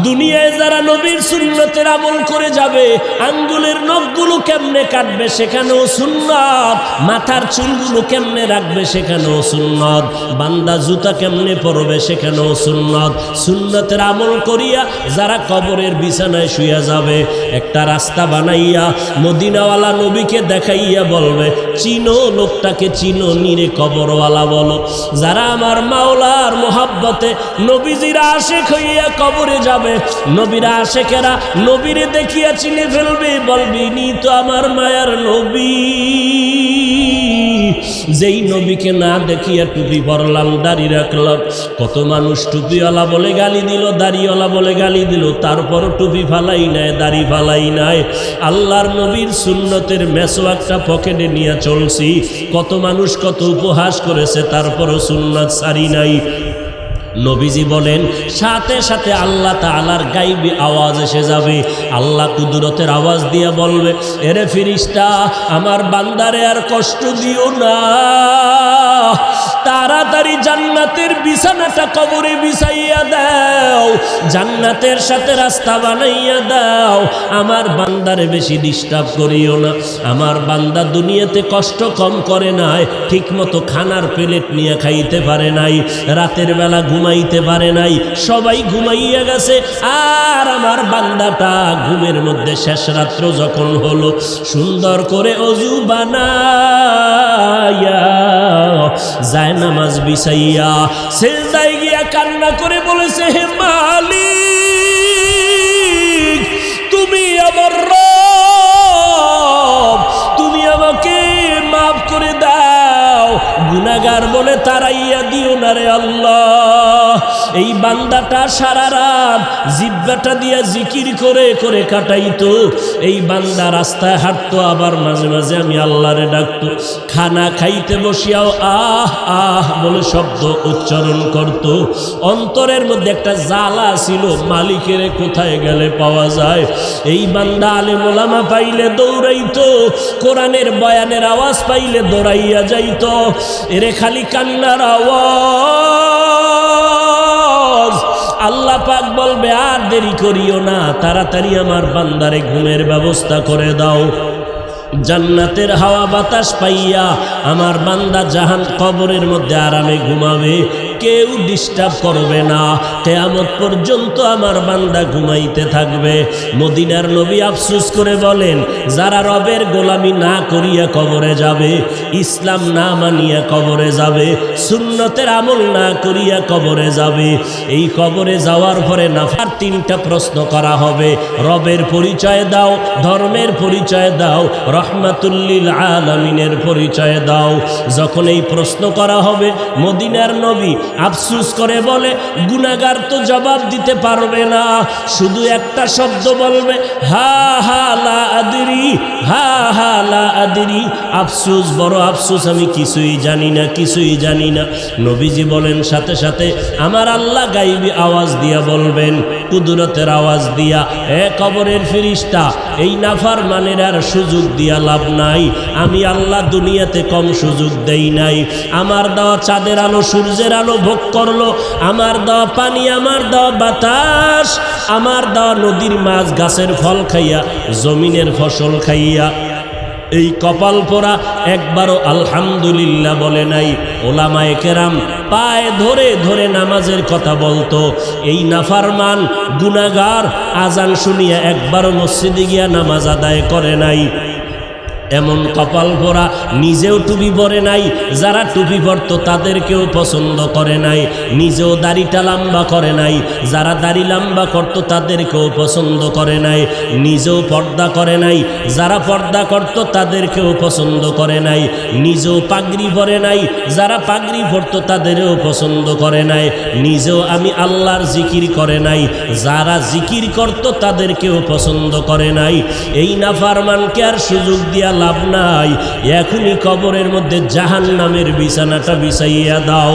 দুনিয়ায় যারা নবীর সুন্নতের আমল করে যাবে, আঙ্গুলের নখগুলো কেমনে কাটবে সেখানেও সুন্নত, মাথার চুলগুলো কেমনে রাখবে সেখানেও সুন্নত, বান্দা জুতা কেমনে পরবে সেখানেও সুন্নত। সুন্নতের আমল করিয়া যারা কবরের বিছানায় শুয়ে যাবে, একটা রাস্তা বানাইয়া মদিনাওয়ালা নবীকে দেখাইয়া বলবে, চিনো লোকটাকে চিনো, নিরে কবরওয়ালা বলো। যারা আমার মাওলার মোহাব্বতে নবীজির আশেক হইয়া কবরে যাবে, নবীর আশেকেরা নবীরে দেখিয়া চিনে ফেলবে, বলবি নি তো আমার মায়ার নবী। যেই নবীকে না দেখিয়া টুপি পরলাম, দাড়ি রাখলাম, কত মানুষ টুপিওয়ালা বলে গালি দিল, দাড়িওয়ালা বলে গালি দিল, তারপরও টুপি ফালাই নাই, দাড়ি ফালাই নাই। আল্লাহর নবীর সুন্নতের মেসওয়াকটা পকেটে নিয়ে চলছি, কত মানুষ কত উপহাস করেছে, তারপরও সুন্নত সারি নাই। নবীজি বলেন সাথে সাথে আল্লাহ তাআলার গায়বী আওয়াজ এসে যাবে। আল্লাহ কুদরতের আওয়াজ দিয়ে বলবে, এরে ফেরেশতা, আমার বান্দারে আর কষ্ট দিও না, তাড়াতাড়ি জান্নাতের বিছানাটা কবরে বিছাইয়া দাও, জান্নাতের সাথে রাস্তা বানাইয়া দাও, আমার বান্দারে বেশি ডিস্টার্ব করিও না। আমার বান্দা দুনিয়াতে কষ্ট কম করে নাই, ঠিক মতো খানার প্লেট নিয়ে খাইতে পারে নাই, রাতের বেলা ঘুমাইতে পারে নাই, সবাই ঘুমাইয়া গেছে, আর আমার বান্দাটা ঘুমের মধ্যে শেষ রাত্র যখন হলো, সুন্দর করে অজু বানাইয়া যায় নামাজ বিছাইয়া সিজদায় গিয়া কান্না করে বলেছে, হে মালিক, তুমি আমার রব, তুমি আমাকে মাফ করে দাও, গুনাহগার বলে তাড়াইয়া দিও না রে আল্লাহ। এই বান্দাটা সারা রাত জিহ্বাটা দিয়া জিকির করে করে কাটাইতো, এই বান্দা রাস্তায় হাঁটতো, আবার মাঝে মাঝে আমি আল্লাহরে ডাকতো, খানা খাইতে বসিয়াও আহ আহ বলে শব্দ উচ্চারণ করত। অন্তরের মধ্যে একটা জ্বালা ছিল, মালিকের কোথায় গেলে পাওয়া যায়। এই বান্দা আলেম ওলামা পাইলে দৌড়াইতো, কোরআনের বয়ানের আওয়াজ পাইলে দৌড়াইয়া যাইতো, এরে খালি কান্নার আওয়াজ। আল্লাহ পাক বলবে, আর দেরি করিও না, তাড়াতাড়ি আমার বান্দারে ঘুমের ব্যবস্থা করে দাও। জান্নাতের হাওয়া বাতাস পাইয়া আমার বান্দা জাহান কবরের মধ্যে আরামে ঘুমাবে, কেউ ডিস্টার্ব করবে না, কিয়ামত পর্যন্ত আমার বান্দা ঘুমাইতে থাকবে। মদিনার নবী আফসোস করে বলেন, যারা রবের গোলামি না করিয়া কবরে যাবে, ইসলাম না মানিয়া কবরে যাবে, সুন্নতের আমল না করিয়া কবরে যাবে, এই কবরে যাওয়ার পরে নাফার তিনটা প্রশ্ন করা হবে, রবের পরিচয় দাও, ধর্মের পরিচয় দাও, রহমাতুল্লিল আলামিনের পরিচয় দাও। যখন এই প্রশ্ন করা হবে, মদিনার নবী আফসোস করে বলে, গুনাহগার তো জবাব দিতে পারবে না, শুধু একটা শব্দ বলবে, হা হা লা আদরি, হা হা লা আদরি, আফসোস, বড় আফসোস, আমি কিছুই জানি না, কিছুই জানি না। নবীজি বলেন সাথে সাথে আমার আল্লাহ গায়বী আওয়াজ দিয়া বলবেন, কুদরতের আওয়াজ দিয়া, এ কবরের ফেরেশতা, এই নাফরমানের আর সুযোগ দিয়া লাভ নাই, আমি আল্লাহ দুনিয়াতে কম সুযোগ দেই নাই। আমার দেওয়া চাঁদের আলো সূর্যের আলো ভোগ করলো, আমার দেওয়া পানি, আমার দেওয়া বাতাস, আমার দেওয়া নদীর মাছ, গাছের ফল খাইয়া, জমিনের ফসল খাইয়া, এই কপাল পোড়া একবারও আলহামদুলিল্লাহ বলে নাই। ওলামায়ে কেরাম পায়ে ধরে ধরে নামাজের কথা বলতো, এই নাফরমান গুনাহগার আজান শুনিয়া একবারও মসজিদে গিয়া নামাজ আদায় করে নাই। এমন কপাল ভরা, নিজেও টুপি পরে নাই, যারা টুপি পরতো তাদেরকেও পছন্দ করে নাই, নিজেও দাড়িটা লম্বা করে নাই, যারা দাড়ি লম্বা করতো তাদেরকেও পছন্দ করে নাই, নিজেও পর্দা করে নাই, যারা পর্দা করতো তাদেরকেও পছন্দ করে নাই, নিজেও পাগড়ি পরে নাই, যারা পাগড়ি পরতো তাদেরও পছন্দ করে নাই, নিজেও আমি আল্লাহর জিকির করে নাই, যারা জিকির করতো তাদেরকেও পছন্দ করে নাই। এই নাফরমানকে আর সুযোগ দিয়া লাভ নাই, এখনই কবরের মধ্যে জাহান্নামের বিছানাটা বিছাইয়া দাও,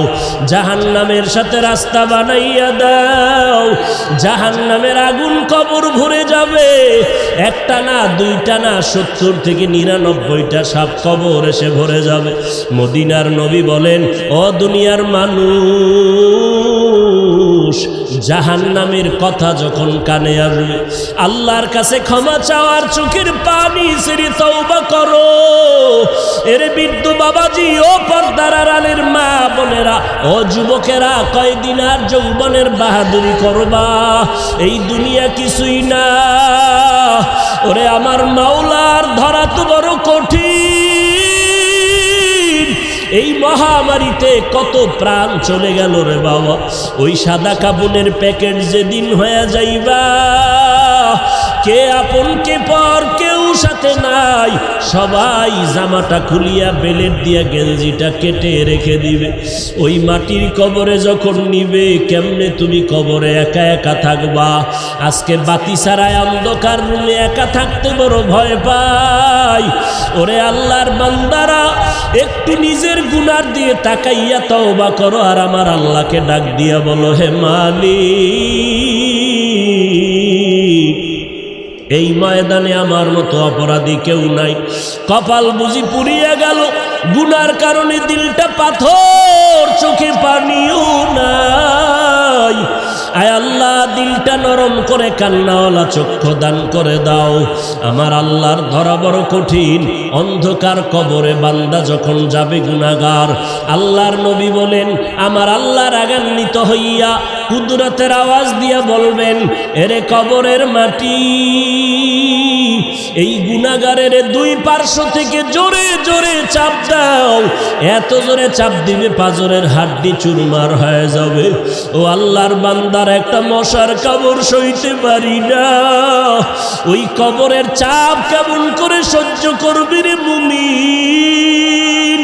জাহান্নামের সাথে রাস্তা বানাইয়া দাও, জাহান্নামের আগুন কবর ভরে যাবে, একটা না, দুইটা না, 70 থেকে 99টা সাপ কবর এসে ভরে যাবে। মদিনার নবী বলেন, ও দুনিয়ার মানুষ, মানুষ জাহান্নামের কথা যখন কানে আসবে, আল্লাহর কাছে ক্ষমা চাওয়ার চোখের পানি ছেড়ে তওবা করো। এর বৃদ্ধ বাবাজি, ও পর্দার আড়ালের মা বোনেরা, ও যুবকেরা, কয়দিন আর যৌবনের বাহাদুরি করবা? এই দুনিয়া কিছুই না। ওরে আমার মাওলার ধরা তো বড় কঠিন। এই মহামারীতে কত প্রাণ চলে গেল রে বাবা। ওই সাদা কাপড়ের প্যাকেট যেদিন হয়ে যাইবা, কে আপন কে পর কেউ সাথে নাই। সবাই জামাটা খুলিয়া বেলেট দিয়া গেঞ্জিটা কেটে রেখে দিবে। ওই মাটির কবরে যখন নিবে, কেমনে তুমি কবরে একা একা থাকবা? আজকে বাতি ছাড়ায় অন্ধকার রুমে একা থাকতে বড় ভয় পাই। ওরে আল্লাহর বান্দারা, একটু নিজের গুনার দিয়ে তাকাইয়া তওবা করো, আর আমার আল্লাহকে ডাক দিয়া বলো, হে মালিক, এই ময়দানে আমার মতো অপরাধী কেউ নাই। কপাল বুঝি পুড়িয়া গেল, গুনার কারণে দিলটা পাথর, চোখে পানিও নাই। আয় আল্লাহ, দিলটা নরম করে কান্নাওয়ালা চক্ষু দান করে দাও। আমার আল্লাহর ধরা বড় কঠিন। অন্ধকার কবরে বান্দা যখন যাবে গুনাহগার, আল্লাহর নবী বলেন, আমার আল্লাহ রাগান্বিত হইয়া কুদরতের আওয়াজ দিয়া বলবেন, এরে কবরের মাটি, এই গুনাহগারের দুই পার্শ্ব থেকে জোরে জোরে চাপ দাও। এত জোরে চাপ দিবে পাঁজরের হাড্ডি চুরমার হয়ে যাবে। ও আল্লাহর বান্দার একটা মশার কবর সইতে পারি না। ওই কবরের চাপ কেমন করে সহ্য করবি রে মুমিন?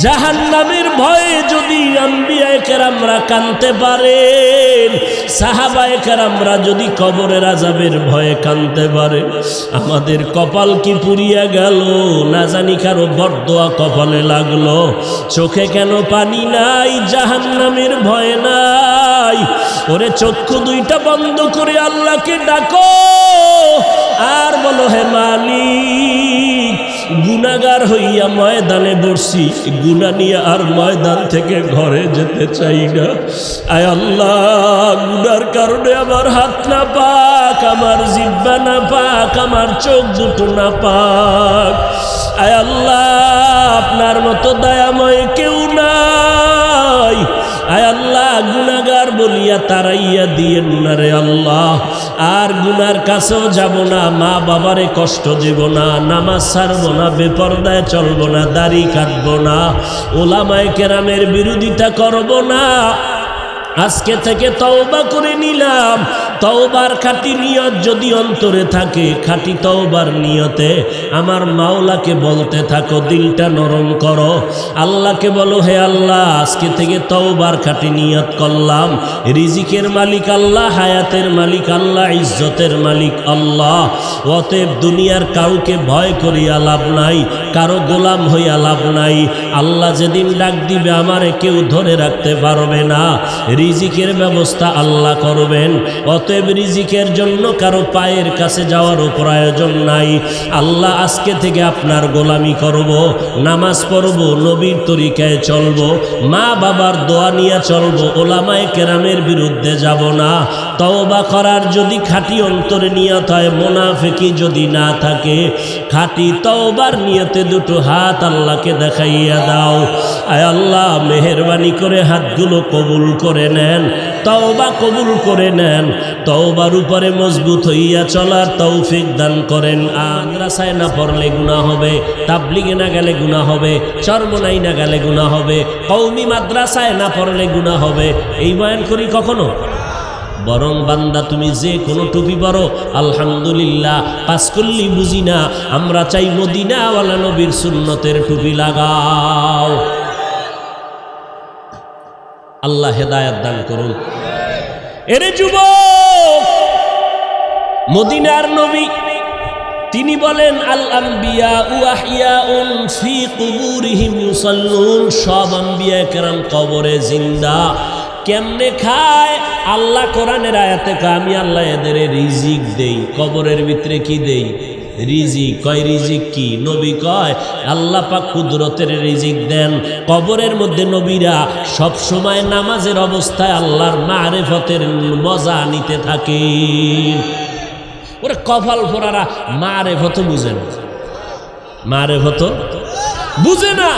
জাহান্নামের ভয়ে যদি আম্বিয়ায়ে কেরামরা কাঁদতে পারেন, সাহাবায়ে কেরামরা যদি কবরের আযাবের ভয়ে কাঁদতে পারে, আমাদের কপাল কি পুড়িয়া গেল? না জানি কারো বরদোয়া কপালে লাগলো। চোখে কেন পানি নাই? জাহান্নামের ভয় নাই। ওরে চক্ষু দুইটা বন্ধ করে আল্লাহকে ডাকো, আর বলো, হে মালিক, গুনাহগার হইয়া ময়দানে বসছি, গুনাহ নিয়ে আর ময়দান থেকে ঘরে যেতে চাই না। আয় আল্লাহ, গুনার কারণে আমার হাত না পাক, আমার জিহ্বা না পাক, আমার চোখ দুটো না পাক। আয় আল্লাহ, আপনার মতো দয়াময় কেউ নাই। আয় আল্লাহ, গুনাহগার বলিয়া তারাইয়া দিয়েন না রে আল্লাহ। আর গুনার কাছেও যাব না, মা বাবারে কষ্ট দেব না, নামাজ ছাড়ব না, বেপরদায় চলব না, দাড়ি কাটব না, ওলামায়ে কেরামের বিরোধিতা করব না। আজকে থেকে তওবা করে নিলাম। তওবার খাঁটি নিয়ত যদি অন্তরে থাকে, খাঁটি তওবার নিয়তে আমার মাওলাকে বলতে থাকো, দিলটা নরম করো, আল্লাহকে বলো, হে আল্লাহ, আজকে থেকে তওবার খাঁটি নিয়ত করলাম। রিজিকের মালিক আল্লাহ, হায়াতের মালিক আল্লাহ, ইজ্জতের মালিক আল্লাহ। অতএব দুনিয়ার কাউকে ভয় করিয়া লাভ নাই, কারো গোলাম হইয়া লাভ নাই। আল্লাহ যেদিন ডাক দিবে, আমারে কেউ ধরে রাখতে পারবে না। রিজিকের ব্যবস্থা আল্লাহ করবেন। অতএব রিজিকের জন্য কারো পায়ের কাছে যাওয়ারও প্রয়োজন নাই। আল্লাহ, আজকে থেকে আপনার গোলামি করব, নামাজ পড়ব, নবীর তরিকায় চলব, মা বাবার দোয়া নিয়ে চলব, ওলামায়ে কেরামের বিরুদ্ধে যাব না। তওবা করার যদি খাঁটি অন্তরে নিয়ত হয়, মুনাফিকি যদি না থাকে, খাঁটি তওবার নিয়তে দুটো হাত আল্লাহকে দেখাইয়া দাও। আয় আল্লাহ, মেহেরবানি করে হাতগুলো কবুল করে নেন, তওবা কবুল করে নেন। তওবার উপরে মজবুত হইয়া চলার তৌফিক দান করেন। মাদ্রাসায় না পড়লে গুনাহ হবে, তাবলিগে না গেলে গুনাহ হবে, চরমনাই না গেলে গুনাহ হবে, কওমি মাদ্রাসায় না পড়লে গুনাহ হবে। এই বয়ান করি কখনো? বরং বান্দা, তুমি যে কোনো টুপি পরো, আলহামদুলিল্লাহ, পাস করলি বুঝি না, আমরা চাই মদিনাওয়ালা নবীর সুন্নতের টুপি লাগাও। আল্লাহ হেদায়েত দান করুন। এরে যুবক, মদিনার নবী তিনি বলেন, আল আম্বিয়া ওয়াহিয়াউন ফি কুবুরিহিম ইউসাল্লুন। সব আম্বিয়া কেরাম কবরে জিন্দা। কেমনে খায়? আল্লাহ কোরআনের আয়াতে কয়, আমি আল্লাহ এদের রিজিক দেই। কবরের ভিতরে কি দেই? রিজিক। কয় রিজিক কি? নবী কয় আল্লাহ পাক কুদরতের রিজিক দেন। কবরের মধ্যে নবীরা সব সময় নামাজের অবস্থায় আল্লাহর মারিফতের মজা নিতে থাকে। ওরে কপাল ফোরারা মারিফত বুঝে না, মারিফত বুঝে না।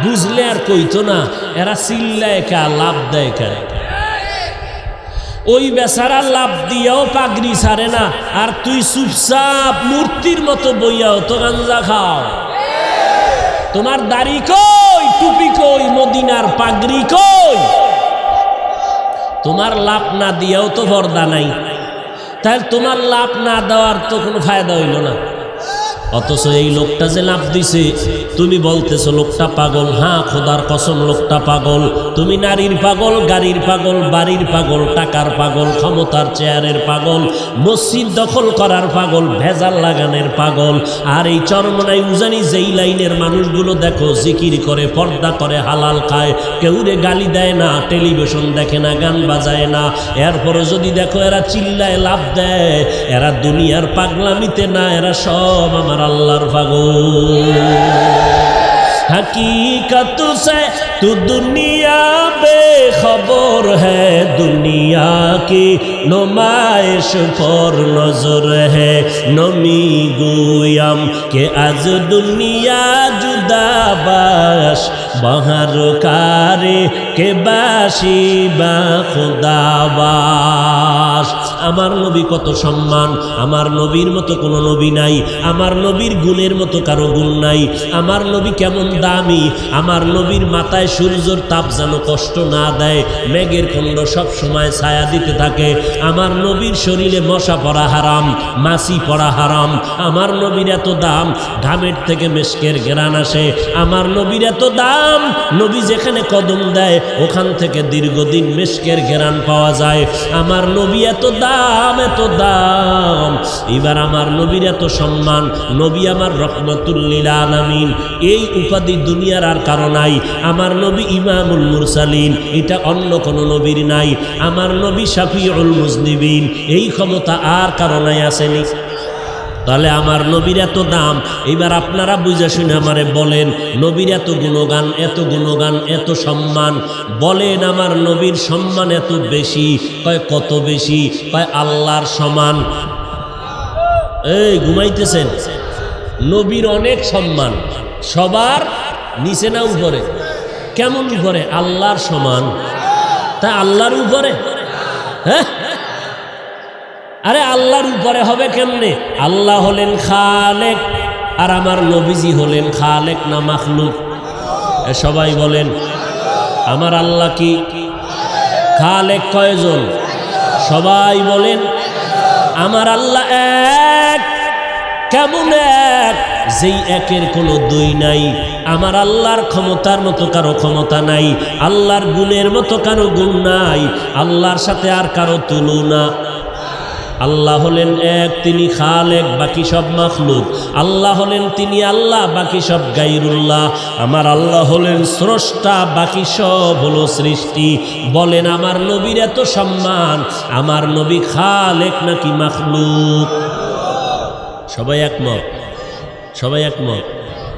বুঝলে আর কইতো না, এরা চিল্লায় কা, লাভ দেয় কা। ওই বেচারা লাভ দিয়েও পাগড়ি ছাড়ে না, আর তুই চুপচাপ মূর্তির মতো বইয়াও তো গাঞ্জা খাও। তোমার দাড়ি কই, টুপি কই, মদিনার পাগড়ি কই? তোমার লাভ না দিয়েও তো পর্দা নাই, তাহলে তোমার লাভ না দেওয়ার তো কোনো ফায়দা হইল না। অথচ এই লোকটা যে লাভ দিছে, তুমি বলতেছো লোকটা পাগল। হ্যাঁ, খোদার কসম লোকটা পাগল। তুমি নারীর পাগল, গাড়ির পাগল, বাড়ির পাগল, টাকার পাগল, ক্ষমতার চেয়ারের পাগল, মসজিদ দখল করার পাগল, ভেজাল লাগানোর পাগল। আর এই চরমনাই উজানি যেই লাইনের মানুষগুলো দেখো জিকির করে, পর্দা করে, হালাল খায়, কেউরে গালি দেয় না, টেলিভিশন দেখে না, গান বাজায় না, এরপরে যদি দেখো এরা চিল্লায় লাভ দেয়, এরা দুনিয়ার পাগলামিতে না, এরা সব আমার अल्लाहर पागल। हकीकत से तू दुनिया बेखबर है, दुनिया की नुमाइश पर नजर है। नमी गुयाम के आज दुनिया जुदा बाश, बाहर कारे के बाशी बा खुदाबाश। আমার নবী কত সম্মান, আমার নবীর মতো কোনো নবী নাই, আমার নবীর গুণের মতো কারো গুণ নাই। আমার নবী কেমন দামি, আমার নবীর মাথায় সূর্যের তাপ যেন কষ্ট না দেয়, মেঘের খণ্ড সব সময় ছায়া দিতে থাকে। আমার নবীর শরীরে মশা পড়া হারাম, মাছি পড়া হারাম। আমার নবীর এত দাম, ঘামের থেকে মেশকের ঘেরান আসে। আমার নবীর এত দাম, নবী যেখানে কদম দেয় ওখান থেকে দীর্ঘদিন মেশকের ঘেরান পাওয়া যায়। আমার নবী এত দাম, এত দাম। এবার আমার নবীর এত সম্মান, নবী আমার রহমাতুল লিল আলামিন, এই উপাধি দুনিয়ার আর কারো নাই। আমার নবী ইমামুল মুরসালিন, এটা অন্য কোনো নবীর নাই। আমার নবী শাফিউল মুজনিবিন, এই ক্ষমতা আর কারো নাই, আসেনি। তাহলে আমার নবীর এত দাম। এবার আপনারা বুঝে শুনে আমারে বলেন, নবীর এত গুণগান, এত গুণগান, এত সম্মান, বলেন আমার নবীর সম্মান এত বেশি। কয় কত বেশি? কয় আল্লাহর সমান। এই ঘুমাইতেছেন? নবীর অনেক সম্মান, সবার নিচে না উপরে? কেমন উপরে? আল্লাহর সমান। তা আল্লাহর উপরে? হ্যাঁ, আরে আল্লাহর উপরে হবে কেমনে? আল্লাহ হলেন খালেক, আর আমার নবীজি হলেন খালেক না মাখলুক? সবাই বলেন আমার আল্লাহ কি খালেক? কয়জন? সবাই বলেন আমার আল্লাহ এক। কেমন এক? যেই একের কোনো দুই নাই। আমার আল্লাহর ক্ষমতার মতো কারো ক্ষমতা নাই, আল্লাহর গুণের মতো কারো গুণ নাই, আল্লাহর সাথে আর কারো তুলনা। আল্লাহ হলেন এক, তিনি খালেক, বাকি সব মাখলুক। আল্লাহ হলেন তিনি আল্লাহ, বাকি সব গায়রুল্লাহ। আমার আল্লাহ হলেন স্রষ্টা, বাকি সব হলো সৃষ্টি। বলেন আমার নবীর এত সম্মান, আমার নবী খালেক নাকি মাখলুক? সবাই একমত? সবাই একমত?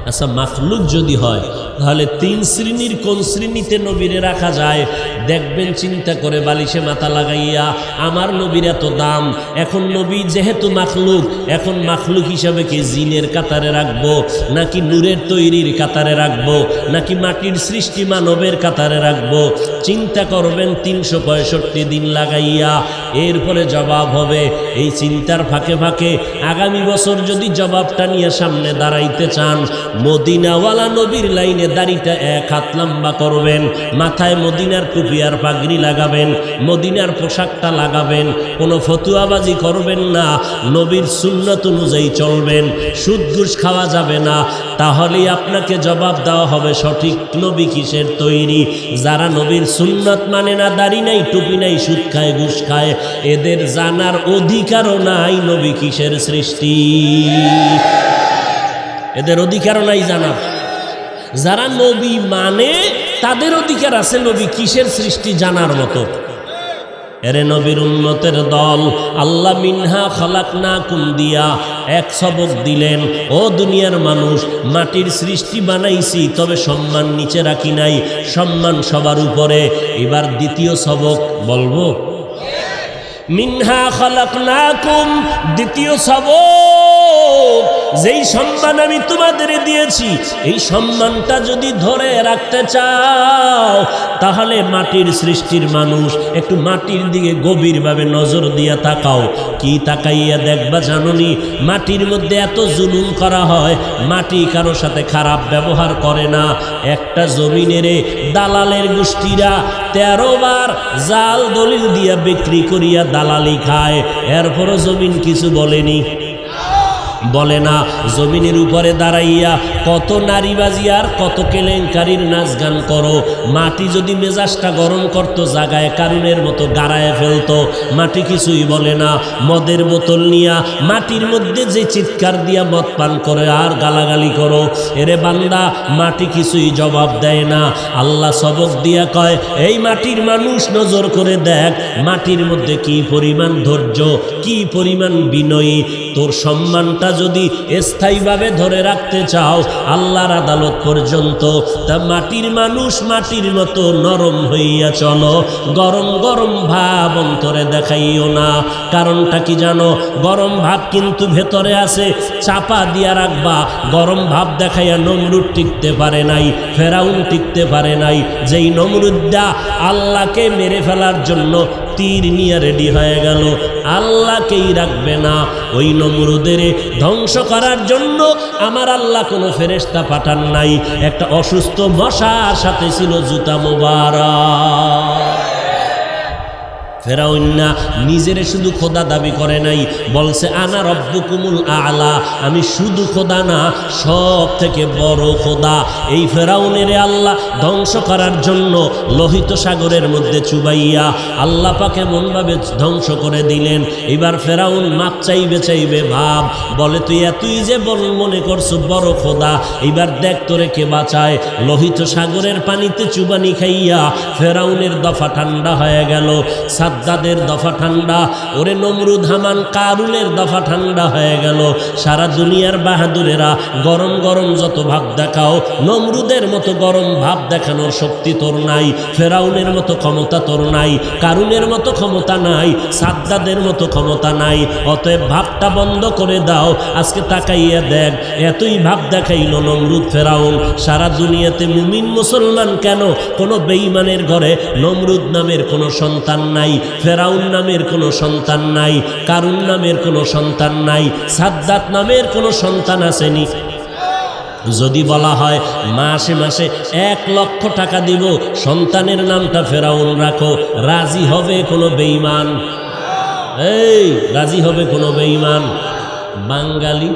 আচ্ছা, মাখলুক যদি হয় তাহলে তিন শ্রেণীর কোন শ্রেণীতে নবীরে রাখা যায়? দেখবেন চিন্তা করে, বালিশে মাথা লাগাইয়া। আমার নবীর এত দাম, এখন নবী যেহেতু মাখলুক, এখন মাখলুক হিসাবে কি জিনের কাতারে রাখবো, নাকি নূরের তৈরির কাতারে রাখবো, নাকি মাটির সৃষ্টি মানবের কাতারে রাখবো? চিন্তা করবেন 365 দিন লাগাইয়া, এরপরে জবাব হবে। এই চিন্তার ফাঁকে ফাঁকে আগামী বছর যদি জবাবটা নিয়ে সামনে দাঁড়াইতে চান, মদিনাওয়ালা নবীর লাইনে দাড়িটা 1 হাত লম্বা করবেন, মাথায় মদিনার টুপি আর পাগড়ি লাগাবেন, মদিনার পোশাকটা লাগাবেন, কোনো ফতুয়াবাজি করবেন না, নবীর সুন্নাত অনুযায়ী চলবেন, সুদ ঘুষ খাওয়া যাবে না। তাহলেই আপনাকে জবাব দেওয়া হবে সঠিক নবী কিসের তৈরি। যারা নবীর সুন্নাত মানে না, দাড়ি নাই, টুপি নাই, সুদ খায়, ঘুষ খায়, এদের জানার অধিকারও নাই নবী কিসের সৃষ্টি। এদের অধিকারও নাই জানার। যারা নবী মানে তাদের অধিকার আছে নবী কিসের সৃষ্টি জানার মতো। এরে নবীর উম্মতের দল, আল্লাহ মিনহা খালাকনাকুম দিয়া এক সবক দিলেন, ও দুনিয়ার মানুষ, মাটির সৃষ্টি বানাইছি, তবে সম্মান নিচে রাখি নাই, সম্মান সবার উপরে। এবার দ্বিতীয় সবক বলবো, মিনহা খালাকনাকুম, দ্বিতীয় সবক, যেই সম্মান আমি তোমাদের দিয়েছি, এই সম্মানটা যদি ধরে রাখতে চাও, তাহলে মাটির সৃষ্টির মানুষ একটু মাটির দিকে গভীরভাবে নজর দিয়ে তাকাও। কি তাকাইয়া দেখবা জানোনি? মাটির মধ্যে এত জুলুম করা হয়, মাটি কারোর সাথে খারাপ ব্যবহার করে না। একটা জমিনেরে দালালের গোষ্ঠীরা 13 বার জাল দলিল দিয়া বিক্রি করিয়া দালালি খায়, এরপরও জমিন কিছু বলেনি, বলে না। জমিনের উপরে দাঁড়াইয়া কত নারীবাজি আর কত কেলেঙ্কারির নাচ গান করো। মাটি যদি মেজাজটা গরম করত, জাগায় কারুনের মতো গাড়ায় ফেলতো, মাটি কিছুই বলে না। মদের বোতল নিয়া মাটির মধ্যে যে চিৎকার দিয়া মদ পান করে আর গালাগালি করো, এরে বান্দা, মাটি কিছুই জবাব দেয় না। আল্লাহ সবক দিয়া কয়, এই মাটির মানুষ নজর করে দেখ, মাটির মধ্যে কি পরিমাণ ধৈর্য, কি পরিমাণ বিনয়ী। তোর সম্মানটা যদি স্থায়ীভাবে ধরে রাখতে চাও আল্লাহর আদালত পর্যন্ত, তা মাটির মানুষ মাটির মতো নরম হইয়া চলো। গরম গরম ভাব অন্তরে দেখাইও না। কারণটা কি জানো? গরম ভাব কিন্তু ভেতরে আছে, চাপা দিয়া রাখবা। গরম ভাব দেখাইয়া নমরুদ টিকতে পারে নাই, ফেরাউন টিকতে পারে নাই। যেই নমরুদটা আল্লাহকে মেরে ফেলার জন্য তীর নিয়ে রেডি হয়ে গেল, আল্লাহকেই রাখবে না। ওই নমরুদের ধ্বংস করার জন্য আমার আল্লাহ কোনো ফেরেশতা পাঠান নাই, একটা অসুস্থ মশার সাথে ছিল জুতা মোবারক। ফেরাউন না নিজেরে শুধু খোদা দাবি করে নাই, বলছে আনা রব্বুকুমুল আলা, আমি শুধু খোদা না, সব থেকে বড় খোদা। এই ফেরাউনের আল্লাহ ধ্বংস করার জন্য লোহিত সাগরের মধ্যে চুবাইয়া আল্লাহ পাকে মনভাবে ধ্বংস করে দিলেন। এবার ফেরাউন মাপ চাইবে ভাব, বলে তুই এতই যে বড় মনে করছো বড় খোদা, এবার দেখ তোরে কে বাঁচায়। লোহিত সাগরের পানিতে চুবানি খাইয়া ফেরাউনের দফা ঠান্ডা হয়ে গেল, সাদ্দাদের দফা ঠান্ডা, ওরে নমরুদ হামান কারুনের দফা ঠান্ডা হয়ে গেল। সারা দুনিয়ার বাহাদুরেরা গরম গরম যত ভাব দেখাও, নমরুদের মতো গরম ভাব দেখানোর শক্তি তোর নাই, ফেরাউনের মতো ক্ষমতা তোর নাই, কারুনের মতো ক্ষমতা নাই, সাদ্দাদের মতো ক্ষমতা নাই। অতএব ভাবটা বন্ধ করে দাও। আজকে তাকাইয়া দেখ, এতই ভাব দেখাইল নমরুদ ফেরাউন, সারা দুনিয়াতে মুমিন মুসলমান কেন, কোনো বেঈমানের ঘরে নমরুদ নামের কোনো সন্তান নাই, ফেরাউন নামের কোনো সন্তান নাই, কারুন নামের কোনো সন্তান নাই, সাদ্দাত নামের কোনো সন্তান আসেনি। যদি বলা হয় মাসে মাসে 1 লক্ষ টাকা দিব, সন্তানের নামটা ফেরাউন রাখো, রাজি হবে কোনো বেঈমান? এই রাজি হবে কোনো বেঈমান? বাঙালি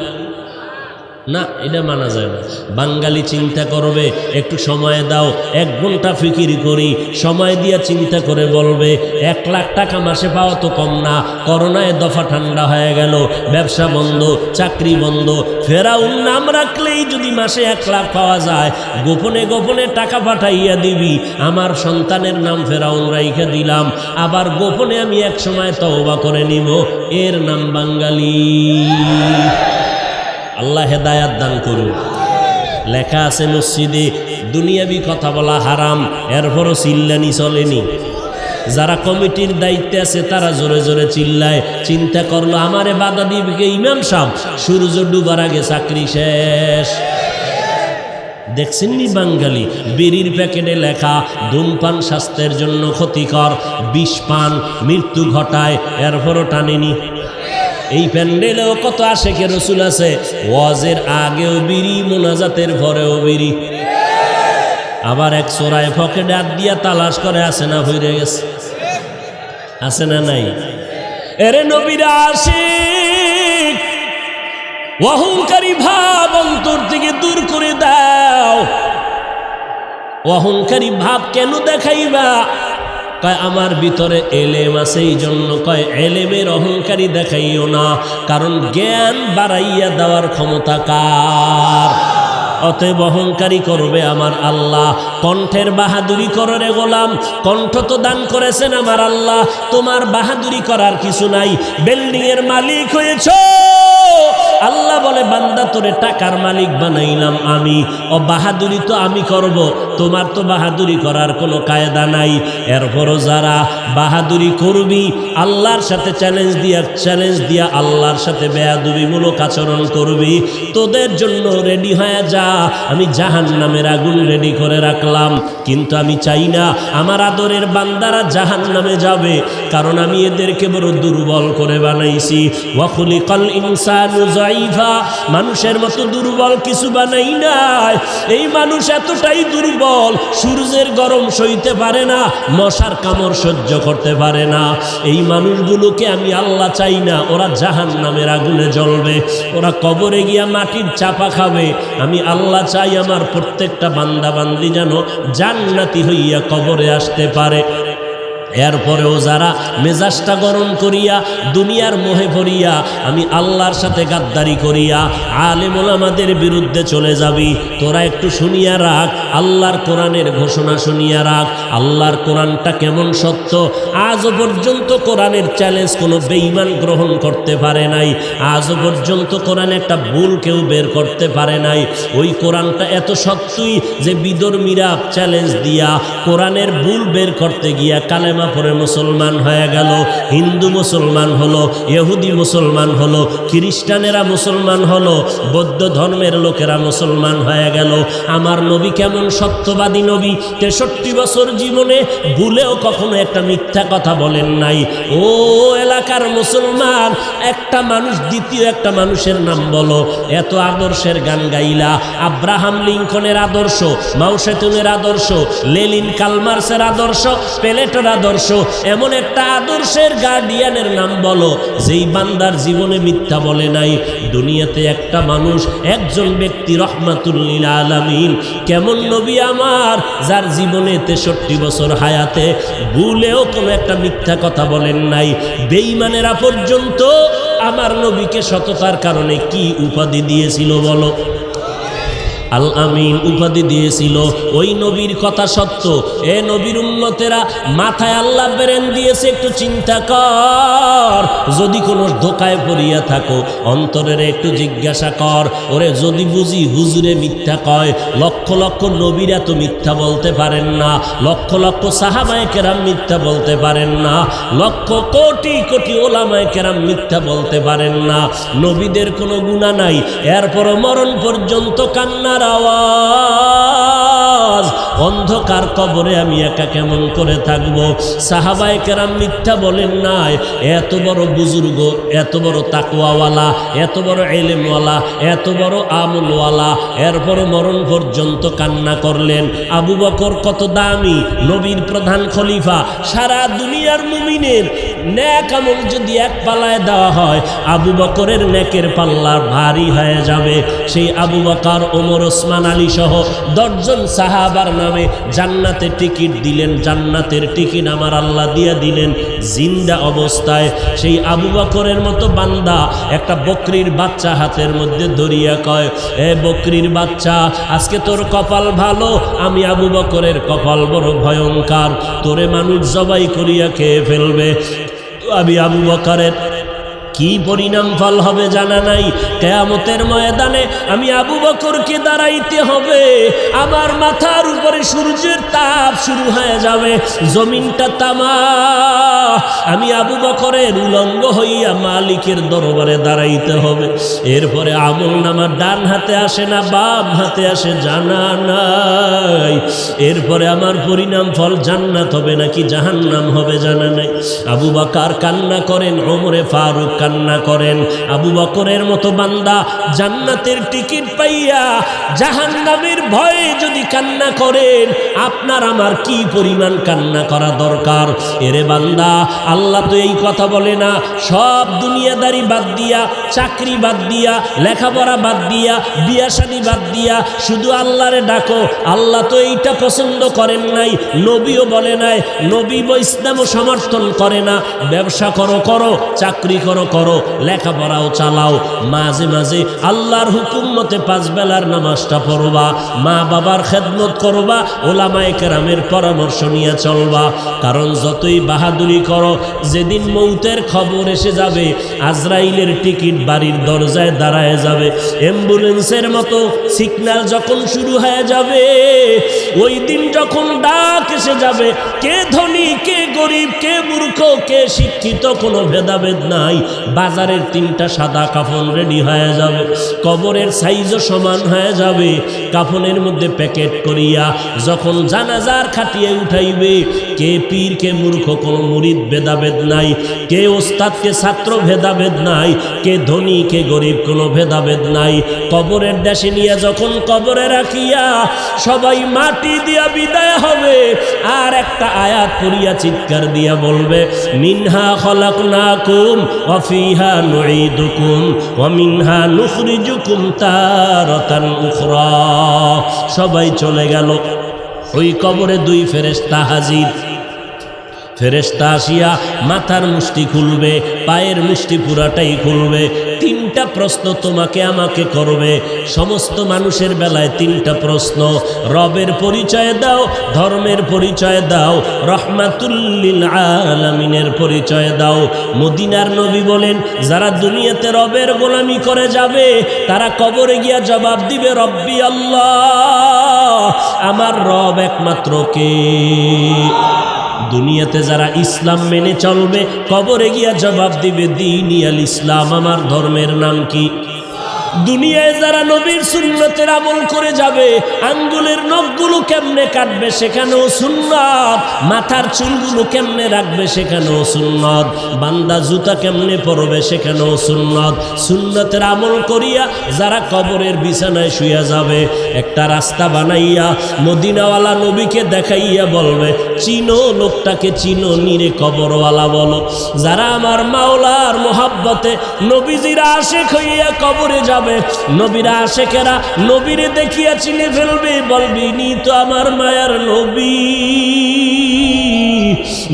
না, এটা মানা যায় না। বাঙালি চিন্তা করবে, একটু সময় দাও, 1 ঘন্টা ফিকির করি, সময় দিয়া চিন্তা করে বলবে 1 লাখ টাকা মাসে পাওয়া তো কম না। করোনায় দফা ঠান্ডা হয়ে গেল, ব্যবসা বন্ধ, চাকরি বন্ধ। ফেরাউন নাম রাখলেই যদি মাসে 1 লাখ পাওয়া যায়, গোপনে গোপনে টাকা পাঠাইয়া দিবি, আমার সন্তানের নাম ফেরাউন রাইখা দিলাম, আবার গোপনে আমি এক সময় তওবা করে নিব, এর নাম বাঙালি। আল্লাহ হেদায়াত দান করুন। লেখা আছে মসজিদে দুনিয়াবি কথা বলা হারাম, এরপরও চিল্লানি চলেনি। যারা কমিটির দায়িত্বে আছে তারা জোরে জোরে চিল্লায়। চিন্তা করলো আমারে বাধা দিবে কে? ইমাম সাহেব, সূর্য ডুবার আগে চাকরি শেষ। দেখছেননি বাঙালি বিড়ির প্যাকেটে লেখা ধূমপান স্বাস্থ্যের জন্য ক্ষতিকর, বিষ পান মৃত্যু ঘটায়, এরপরও টানেনি। এই প্যান্ডেলেও কত আশেকে রসুল আছে, ওয়াজের আগেও বিড়ি, মোনাজাতের পরেও বিড়ি। আবার এক চোরায় পকেটে হাত দিয়া তালাশ করে, আছে না হইরে গেছে, আছে না নাই? এরে নবীরা আশিক, অহংকারী ভাব অন্তর থেকে দূর করে দাও। অহংকারী ভাব কেন দেখাইবা? কয় আমার ভিতরে এলেম আছে, এই জন্য কয় এলেমের অহংকারী দেখাইও না, কারণ জ্ঞান বাড়াইয়া দেওয়ার ক্ষমতা কার? অতএব অহংকারী করবে আমার আল্লাহ। কণ্ঠের বাহাদুরি করো রে গোলাম, কণ্ঠ তো দান করেছেন আমার আল্লাহ, তোমার বাহাদুরি করার কিছু নাই। বিল্ডিং এর মালিক হয়েছ, আল্লাহ বলে বান্দা তোরে টাকার মালিক বানাইলাম আমি, ও বাহাদুরি তো আমি করব, তোমার তো বাহাদুরি করার কোনো কায়দা নাই। এরপরও যারা বাহাদুরি করবি, আল্লাহর সাথে চ্যালেঞ্জ দিয়া আল্লাহর সাথে বেয়াদবিমূলক আচরণ করবি, তোদের জন্য রেডি হয়ে যা, আমি জাহান্নামের আগুন রেডি করে রাখলাম। কিন্তু আমি চাই না আমার আদরের বান্দারা জাহান্নামে যাবে, কারণ আমি এদেরকে বড় দুর্বল করে বানাইছি। ওয়া খুলিকাল ইনসানু যায়ীফা, মানুষের মতো দুর্বল কিছু বানাই নাই। এই মানুষ এতটাই দুর্বল, সূর্যের গরম সইতে পারে না, মশার কামড় সহ্য করতে পারে না। এই মানুষগুলোকে আমি আল্লাহ চাই না ওরা জাহান্নামের আগুনে জ্বলবে, ওরা কবরে গিয়া মাটির চাপা খাবে। আমি আল্লাহ চাই আমার প্রত্যেকটা বান্দা বান্দি যেন জান্নাতি হইয়া কবরে আসতে পারে। এরপরেও যারা মেজাজটা গরম করিয়া দুনিয়ার মোহে পড়িয়া আমি আল্লাহর সাথে গাদ্দারি করিয়া আলেম ওলামাদের বিরুদ্ধে চলে যাবি, তোরা একটু শুনিয়া রাখ, আল্লাহর কোরআনের ঘোষণা শুনিয়া রাখ। আল্লাহর কোরআনটা কেমন সত্য, আজও পর্যন্ত কোরআনের চ্যালেঞ্জ কোনো বেঈমান গ্রহণ করতে পারে নাই, আজও পর্যন্ত কোরআনে একটা ভুল কেউ বের করতে পারে নাই। ওই কোরআনটা এত সত্যই যে বিধর্মীরা চ্যালেঞ্জ দিয়া কোরআনের ভুল বের করতে গিয়া কালেমা পরে মুসলমান হয়ে গেল, হিন্দু মুসলমান হলো, ইহুদি মুসলমান হলো, খ্রিস্টানেরা মুসলমান হলো, বৌদ্ধ ধর্মের লোকেরা মুসলমান হয়ে গেল। আমার নবী কেমন সত্যবাদী নবী, 63 বছর জীবনে ভুলেও কখনো একটা মিথ্যা কথা বলেন নাই। ও এলাকার মুসলমান, একটা মানুষ দ্বিতীয় একটা মানুষের নাম বলো, এত আদর্শের গান গাইলা। আব্রাহাম লিঙ্কনের আদর্শ, মাও সেতুংয়ের আদর্শ, লেনিন কালমার্সের আদর্শ, প্লেটোর আদর্শ, এমন একটা আদর্শের গার্ডিয়ানের নাম বলো যেই বান্দার জীবনে মিথ্যা বলে নাই। দুনিয়াতে একটা মানুষ, একজন ব্যক্তি রহমাতুল লিল আলামিন, কেমন নবী আমার যার জীবনে 63 বছর হায়াতে ভুলেও কোনো একটা মিথ্যা কথা বলেন নাই। বেঈমানেরা পর্যন্ত আমার নবীকে সততার কারণে কি উপাধি দিয়েছিল বলো? আল আমিন উপাধি দিয়েছিল। ওই নবীর কথা সত্য। এ নবীর উম্মতেরা মাথায় আল্লাহ বেরেন দিয়েছে, একটু চিন্তা কর। যদি কোনো ধোকায় পড়িয়া থাকো, অন্তরের একটু জিজ্ঞাসা কর, ওরে যদি বুঝি হুজুরে মিথ্যা কয়, লক্ষ লক্ষ নবীরা তো মিথ্যা বলতে পারেন না, লক্ষ লক্ষ সাহাবায়ে কেরাম মিথ্যা বলতে পারেন না, লক্ষ কোটি কোটি ওলামায়ে কেরাম মিথ্যা বলতে পারেন না। নবীদের কোনো গুনাহ নাই, এরপরও মরণ পর্যন্ত কান্নার আওয়াজ। অন্ধকার কবরে আমি একা কেমন করে থাকবো? সাহাবায়ে কেরাম মিথ্যা বলেন নাই। এত বড় বুজুর্গ, এত বড় তাকওয়াওয়ালা, এত বড় ইলমওয়ালা, এত বড় আমলওয়ালা, এরপর মরণ পর্যন্ত কান্না করলেন। আবু বকর কত দামি, নবীর প্রধান খলিফা। সারা দুনিয়ার মুমিনের নেক আমল যদি এক পাল্লায় দেওয়া হয়, আবু বকরের নেকের পাল্লা ভারী হয়ে যাবে। সেই আবু বকর, ওমর, ওসমান, আলী সহ 10 জন সাহাবার নামে জান্নাতের টিকিট দিলেন। জান্নাতের টিকিট আমার আল্লাহ দিয়া দিলেন জিন্দা অবস্থায়। সেই আবু বকরের মতো বান্দা একটা বকরির বাচ্চা হাতের মধ্যে ধরিয়া কয়, এ বকরির বাচ্চা, আজকে তোর কপাল ভালো, আমি আবু বকরের কপাল বড় ভয়ঙ্কর, তোরে মানুষ জবাই করিয়া খেয়ে ফেলবে। আমি আবু বকরের কি পরিণাম ফল হবে জানা নাই। কিয়ামতের ময়দানে আমি আবু বকরকে দাঁড়াইতে হবে, আমার মাথার উপরে সূর্যের তাপ শুরু হয়ে যাবে, জমিনটা তামা। আমি আবু বকরের উলঙ্গ হইয়া মালিকের দরবারে দাঁড়াইতে হবে। এরপরে আমল নামা ডান হাতে আসে না বাম হাতে আসে জানা নাই। এরপরে আমার পরিণাম ফল জান্নাত হবে নাকি জাহান্নাম হবে জানা নাই। আবু বকর কান্না করেন, ওমরে ফারুক কান্না করেন। আবু বকরের মতো বান্দা জান্নাতের টিকিট পাইয়া জাহান্নামের ভয়ে যদি কান্না করেন, আপনার আমার কি পরিমাণ কান্না করা দরকার? এরে বান্দা, আল্লাহ তো এই কথা বলে না, সব দুনিয়াদারি বাদ দিয়া, চাকরি বাদ দিয়া, লেখাপড়া বাদ দিয়া, বিয়া শাদী বাদ দিয়া শুধু আল্লাহরে ডাকো। আল্লাহ তো এইটা পছন্দ করেন নাই, নবীও বলে নাই, নবী ইসলামও সমর্থন করে না। ব্যবসা করো করো, চাকরি করো করো, লেখাপড়াও চালাও, মাঝে মাঝে আল্লাহর হুকুম মতে 5 বেলার নামাজটা পড়বা, মা বাবার খেদমত করবা, ওলামায়ে কেরামের পরামর্শ নিয়ে চলবা। কারণ যতই বাহাদুরি করো, যেদিন মৌতের খবর এসে যাবে, আজরাইলের টিকিট বাড়ির দরজায় দাঁড়ায় যাবে, অ্যাম্বুলেন্সের মতো সিগন্যাল যখন শুরু হয়ে যাবে, ওই দিন যখন ডাক এসে যাবে, কে ধনী কে গরিব, কে মূর্খ কে শিক্ষিত কোনো ভেদাভেদ নাই। বাজারের 3টা সাদা কাফন রেডি হয়ে যাবে, কবরের সাইজও সমান হয়ে যাবে। কাফনের মধ্যে প্যাকেট করিয়া যখন জানাজার খাটিয়ে উঠাইবে, কে পীর কে মূর্খ কোনো মুরিদ ভেদাভেদ নাই, কে ওস্তাদ কে ছাত্র ভেদাভেদ নাই, কে ধনী কে গরিব কোনো ভেদাভেদ নাই। কবরের দেশে নিয়ে যখন কবরে রাখিয়া সবাই মাটি দিয়া বিদায় হবে, আর একটা আয়াত পড়িয়া চিৎকার দিয়া বলবে, মিনহা খলাকনাকুম ওয়া ফিহা নুঈদুকুম ওয়া মিনহা নুখরিজুকুম তারাতান উখরা। সবাই চলে গেল, ওই কবরে 2 ফেরেশতা হাজির। ফেরেশতা আসিয়া মাথার মুষ্টি খুলবে, পায়ের মুষ্টি পুরাটাই খুলবে। 3টা প্রশ্ন তোমাকে আমাকে করবে। সমস্ত মানুষের বেলায় 3টা প্রশ্ন। রবের পরিচয় দাও, ধর্মের পরিচয় দাও, রহমাতুল লিল আলামিনের পরিচয় দাও। মদিনার নবী বলেন, যারা দুনিয়াতে রবের গোলামি করে যাবে, তারা কবরে গিয়া জবাব দিবে, রব্বি আল্লাহ, আমার রব একমাত্র কে? দুনিয়াতে যারা ইসলাম মেনে চলবে, কবরে গিয়া জবাব দিবে, দীনি আল ইসলাম, আমার ধর্মের নাম কি? দুনিয়ায় যারা নবীর সুন্নতের আমল করে যাবে, আঙ্গুলের নখগুলো কেমনে কাটবে সেখানেও সুন্নত, মাথার চুলগুলো কেমনে রাখবে সেখানেও সুন্নত, বান্দা জুতা কেমনে পরবে সেখানেও সুন্নত। সুন্নতের আমল করিয়া যারা কবরের বিছানায় শুয়ে যাবে, একটা রাস্তা বানাইয়া মদিনাওয়ালা নবীকে দেখাইয়া বলবে, চিনো লোকটাকে, চিনো নিরে কবরওয়ালা বলো। যারা আমার মাওলার মোহাব্বতে নবীজির আশিক হইয়া কবরে যাবে, নবীরা আশেকেরা নবীরে দেখিয়া চিনে ফেলবে, বলবি নি তো আমার মায়ার নবী।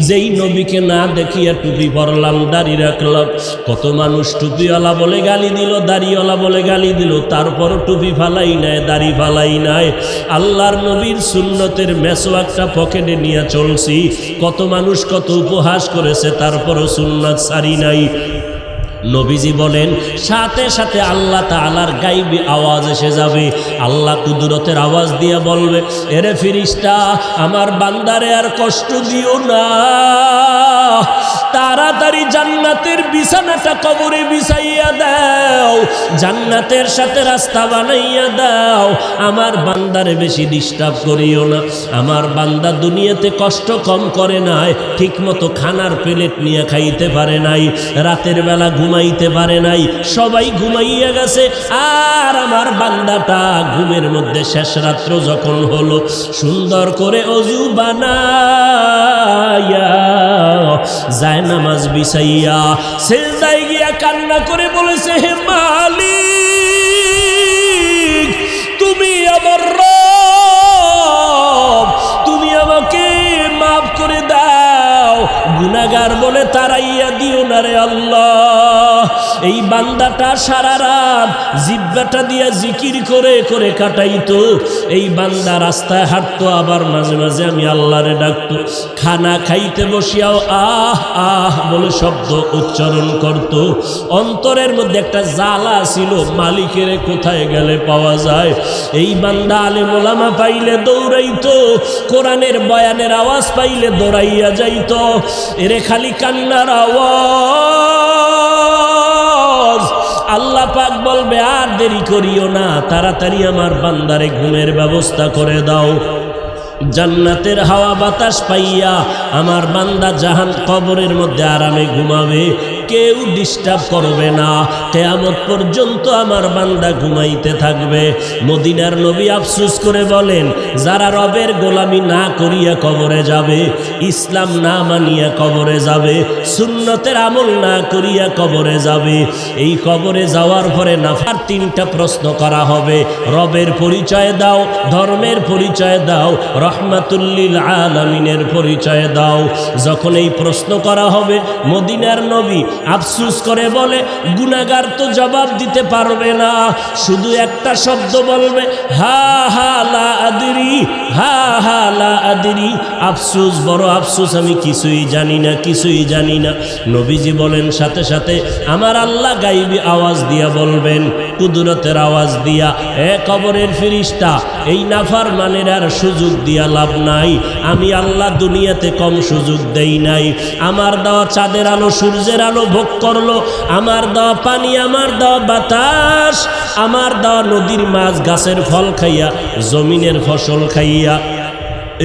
যেই নবীকে না দেখিয়া টুপি পরলাম, দাড়ি রাখলাম, কত মানুষ টুপিওয়ালা বলে গালি দিল, দাড়িওয়ালা বলে গালি দিল, তারপরও টুপি ফালাই নাই, দাড়ি ফালাই নাই। আল্লাহর নবীর সুন্নতের মেসওয়াকটা পকেটে নিয়ে চলছি, কত মানুষ কত উপহাস করেছে, তারপরও সুন্নাত সারি নাই। নবীজি বলেন, সাথে সাথে আল্লাহ তাআলার গাইবী আওয়াজ এসে যাবে। আল্লাহ কুদরতের আওয়াজ দিয়ে বলবে, এরে ফেরেশতা, আমার বান্দারে আর কষ্ট দিও না, তাড়াতাড়ি জান্নাতের বিছানাটা কবরে বিছাইয়া দাও, জান্নাতের সাথে রাস্তা বানাইয়া দাও, আমার বান্দারে বেশি ডিস্টার্ব করিও না। আমার বান্দা দুনিয়াতে কষ্ট কম করে নাই, ঠিক মতো খানার প্লেট নিয়ে খাইতে পারে নাই, রাতের বেলা ঘুমাইতে পারে নাই, সবাই ঘুমাইয়া গেছে, আর আমার বান্দাটা ঘুমের মধ্যে শেষ রাত্র যখন হলো, সুন্দর করে অজু বানাইয়া যায় নামাজ বিছাইয়া সিজদায় গিয়া কান্না করে বলেছে, হে মালিক, তুমি আমার রব, তুমি আমাকে মাফ করে দাও, গুনাহগার বলে তাড়াইয়া দিও না রে আল্লাহ। এই বান্দাটা সারা রাত জিহ্বাটা দিয়া জিকির করে করে কাটাইতো। এই বান্দা রাস্তায় হাঁটতো, আবার মাঝে মাঝে আমি আল্লাহরে ডাকতো। খানা খাইতে বসিয়াও আহ আহ বলে শব্দ উচ্চারণ করত। অন্তরের মধ্যে একটা জ্বালা ছিল, মালিকের কোথায় গেলে পাওয়া যায়। এই বান্দা আলেম ওলামা পাইলে দৌড়াইতো, কোরআনের বয়ানের আওয়াজ পাইলে দৌড়াইয়া যাইতো। এরে খালি কান্নার আওয়াজ। আল্লাহ পাক বলবে, আর দেরি করিও না, তাড়াতাড়ি আমার বান্দারে ঘুমের ব্যবস্থা করে দাও। জান্নাতের হাওয়া বাতাস পাইয়া আমার বান্দা জাহান কবরের মধ্যে আরামে ঘুমাবে, কেউ ডিস্টার্ব করবে না, কিয়ামত পর্যন্ত আমার বান্দা ঘুমাইতে থাকবে। মদিনার নবী আফসোস করে বলেন, যারা রবের গোলামি না করিয়া কবরে যাবে, ইসলাম না মানিয়া কবরে যাবে, সুন্নতের আমল না করিয়া কবরে যাবে, এই কবরে যাওয়ার পরে নাফার 3টা প্রশ্ন করা হবে। রবের পরিচয় দাও, ধর্মের পরিচয় দাও, রহমাতুল লিল আলামিনের পরিচয় দাও। যখন এই প্রশ্ন করা হবে, মদিনার নবী আফসোস করে বলে, গুনাহগার তো জবাব দিতে পারবে না, শুধু একটা শব্দ বলবে, হা হা লা আদরি, হা হা লা আদরি। আফসোস, বড় আফসোস, আমি কিছুই জানি না, কিছুই জানি না। নবীজি বলেন সাথে সাথে আমার আল্লাহ গাইবী আওয়াজ দিয়া বলবেন, কুদরতের আওয়াজ দিয়া, এ কবরের ফেরেশতা, এই নাফরমানের আর সুযোগ দিয়া লাভ নাই। আমি আল্লাহ দুনিয়াতে কম সুযোগ দেই নাই। আমার দেওয়া চাঁদের আলো, সূর্যের আলো ভোগ করলো, আমার দেওয়া পানি, আমার দেওয়া বাতাস, আমার দেওয়া নদীর মাছ, গাছের ফল খাইয়া, জমিনের ফসল খাইয়া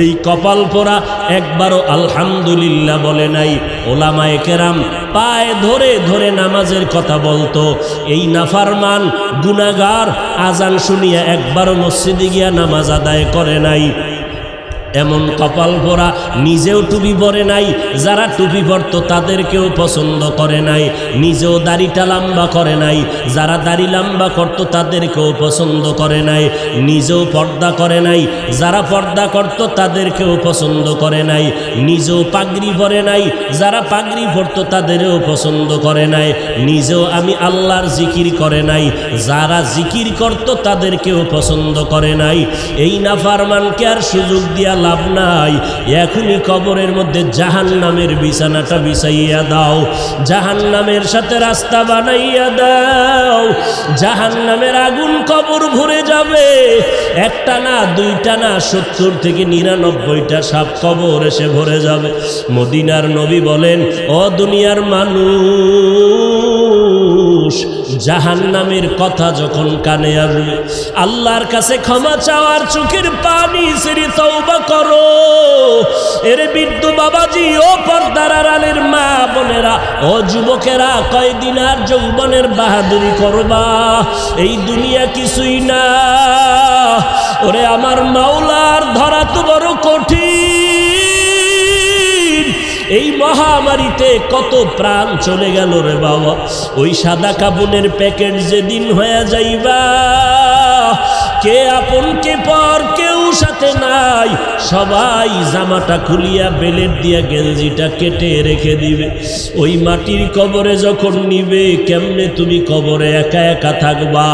এই কপাল পোড়া একবারও আলহামদুলিল্লাহ বলে নাই। ওলামায়ে কেরাম পায়ে ধরে ধরে নামাজের কথা বলতো। এই নাফরমান গুনাহগার আজান শুনিয়া একবারও মসজিদে গিয়া নামাজ আদায় করে নাই। এমন কপাল পোড়া, নিজেও টুপি পরে নাই, যারা টুপি পরতো তাদেরকেও পছন্দ করে নাই, নিজেও দাড়িটা লম্বা করে নাই, যারা দাড়ি লম্বা করতো তাদেরকেও পছন্দ করে নাই, নিজেও পর্দা করে নাই, যারা পর্দা করতো তাদেরকেও পছন্দ করে নাই, নিজেও পাগড়ি পরে নাই, যারা পাগড়ি পরতো তাদেরও পছন্দ করে নাই, নিজেও আমি আল্লাহর জিকির করে নাই, যারা জিকির করতো তাদেরকেও পছন্দ করে নাই। এই নাফরমানকে আর সুযোগ দিয়া লাভ নাই। এখনই কবরের মধ্যে জাহান্নামের বিছানাটা বিছাইয়া দাও, জাহান্নামের সাথে রাস্তা বানাইয়া দাও। জাহান্নামের আগুন কবর ভরে যাবে, একটা না, দুইটা না, 70 থেকে 99টা সাপ কবর এসে ভরে যাবে। মদিনার নবী বলেন, ও দুনিয়ার মানুষ, জাহান্নামের কথা যখন কানে আসবে, আল্লাহর কাছে ক্ষমা চাওয়ার চোখের পানি ছেড়ে তওবা করো। এর বৃদ্ধ বাবাজি, ও পর্দার আড়ালের মা বোনেরা, ও যুবকেরা, কয়দিন আর যৌবনের বাহাদুরি করবা? এই দুনিয়া কিছুই না। ওরে আমার মাওলার ধরা তো বড় কঠিন। এই মহামারীতে কত প্রাণ চলে গেল রে বাবা। ওই সাদা কাপড়ের প্যাকেট যেদিন হয়ে যাইবা, কে আপন কে পর কেউ সাথে নাই, সবাই জামাটা খুলিয়া বেলেট দিয়া গেঞ্জিটা কেটে রেখে দিবে। ওই মাটির কবরে যখন নিবে, কেমনে তুমি কবরে একা একা থাকবা?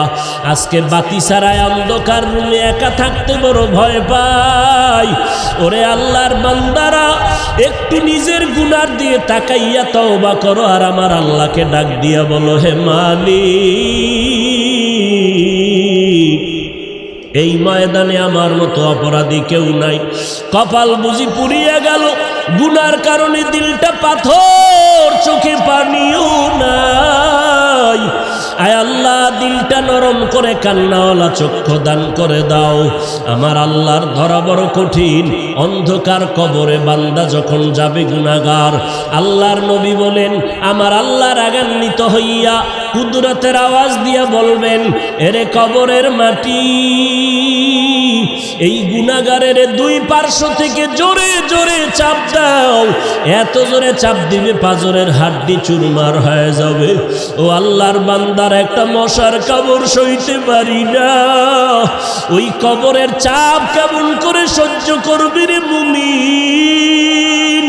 আজকে বাতি ছাড়ায় অন্ধকার রুমে একা থাকতে বড় ভয় পাই। ওরে আল্লাহর বান্দারা, একটু নিজের গুনার দিয়ে তাকাইয়া তওবা করো, আর আমার আল্লাহকে ডাক দিয়া বলো, হে মালিক, এই ময়দানে আমার মতো অপরাধী কেউ নাই। কপাল বুঝি পুড়িয়া গেল, গুনার কারণে দিলটা পাথর, চোখে পানিও নাই। আয় আল্লাহ, দিলটা নরম করে কান্নাওয়ালা চক্ষু দান করে দাও। আমার আল্লাহর ধরা বড় কঠিন। অন্ধকার কবরে বান্দা যখন যাবে গুনাহগার, আল্লাহর নবী বলেন, আমার আল্লাহ রাগান্বিত হইয়া কুদরতের আওয়াজ দিয়া বলবেন, এরে কবরের মাটি, এই গুনাহগারের দুই পার্শ্ব থেকে জোরে জোরে চাপ দাও। এত জোরে চাপ দিবে পাঁজরের হাড্ডি চুরমার হয়ে যাবে। ও আল্লাহর বান্দার একটা মশার কামড় সইতে পারি না। ওই কবরের চাপ কেমন করে সহ্য করবি রে মুমিন?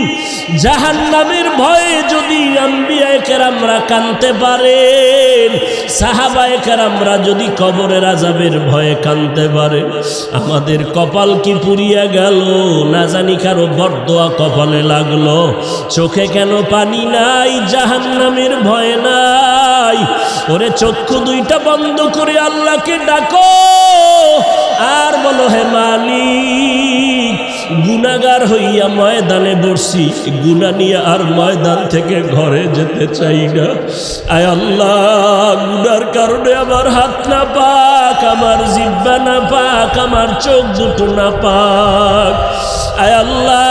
জাহান্নামের ভয়ে যদি আম্বিয়ায়ে কেরামরা কাঁদতে পারেন, সাহাবায়ে কেরামরা যদি কবরের আযাবের ভয়ে কাঁদতে পারে, আমাদের কপাল কি পুড়িয়া গেল? না জানি কারো বরদোয়া কপালে লাগলো। চোখে কেন পানি নাই? জাহান্নামের ভয় নাই। ওরে চক্ষু দুইটা বন্ধ করে আল্লাহকে ডাকো, আর বলো, হে মালিক, গুনাহগার হইয়া ময়দানে বসছি, গুনাহ নিয়ে আর ময়দান থেকে ঘরে যেতে চাই না। আয় আল্লাহ, গুনার কারণে আমার হাত না পাক, আমার জিহ্বা না পাক, আমার চোখ দুটো না পাক। আয় আল্লাহ,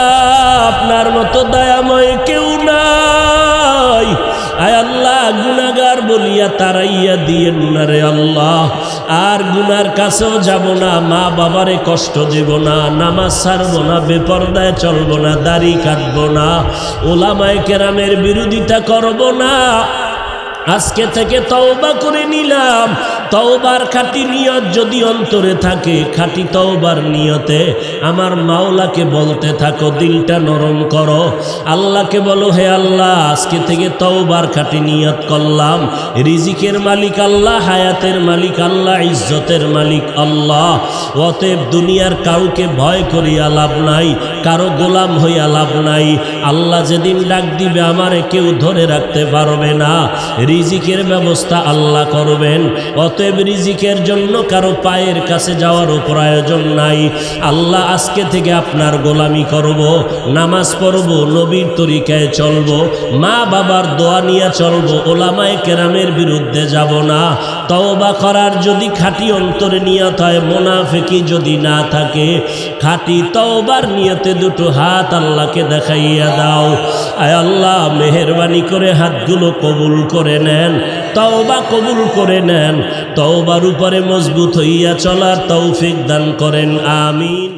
আপনার মতো দয়াময় কেউ নাই। আয় আল্লাহ, গুনাহগার বলিয়া তারাইয়া দিয়েন না রে আল্লাহ। আর গুনার কাছেও যাব না, মা বাবারে কষ্ট দেব না, নামাজ ছাড়বো না, বেপরদায় চলবো না, দাড়ি কাটবো না, ওলামায়ে কেরামের বিরোধিতা করব না। আজকে থেকে তওবা করে নিলাম, তওবার খাঁটি নিয়ত যদি অন্তরে থাকে, খাঁটি তওবার নিয়তে আমার মাওলাকে বলতে থাকো, দিলটা নরম করো, আল্লাহকে বলো, হে আল্লাহ আজকে থেকে তওবার খাঁটি নিয়ত করলাম। রিজিকের মালিক আল্লাহ, হায়াতের মালিক আল্লাহ, ইজ্জতের মালিক আল্লাহ। অতএব দুনিয়ার কাউকে ভয় করিয়া লাভ নাই, কারো গোলাম হইয়া লাভ নাই। আল্লাহ যেদিন ডাক দিবে আমারে কেউ ধরে রাখতে পারবে না। রিজিকের ব্যবস্থা আল্লাহ করবেন। অতএব রিজিকের জন্য কারো পায়ের কাছে যাওয়ারও প্রয়োজন নাই। আল্লাহ আজকে থেকে আপনার গোলামি করব, নামাজ পড়ব, নবীর তরিকায় চলব, মা বাবার দোয়া নিয়ে চলব, ওলামায়ে কেরামের বিরুদ্ধে যাব না। তওবা করার যদি খাঁটি অন্তরে নিয়ত হয়, মুনাফিকি যদি না থাকে, খাঁটি তওবার নিয়তে দুটো হাত আল্লাহকে দেখাইয়া দাও। আয় আল্লাহ মেহেরবানি করে হাতগুলো কবুল করে নেন, তওবা কবুল করে নেন, তওবার উপরে মজবুত হইয়া চলার তৌফিক দান করেন, আমিন।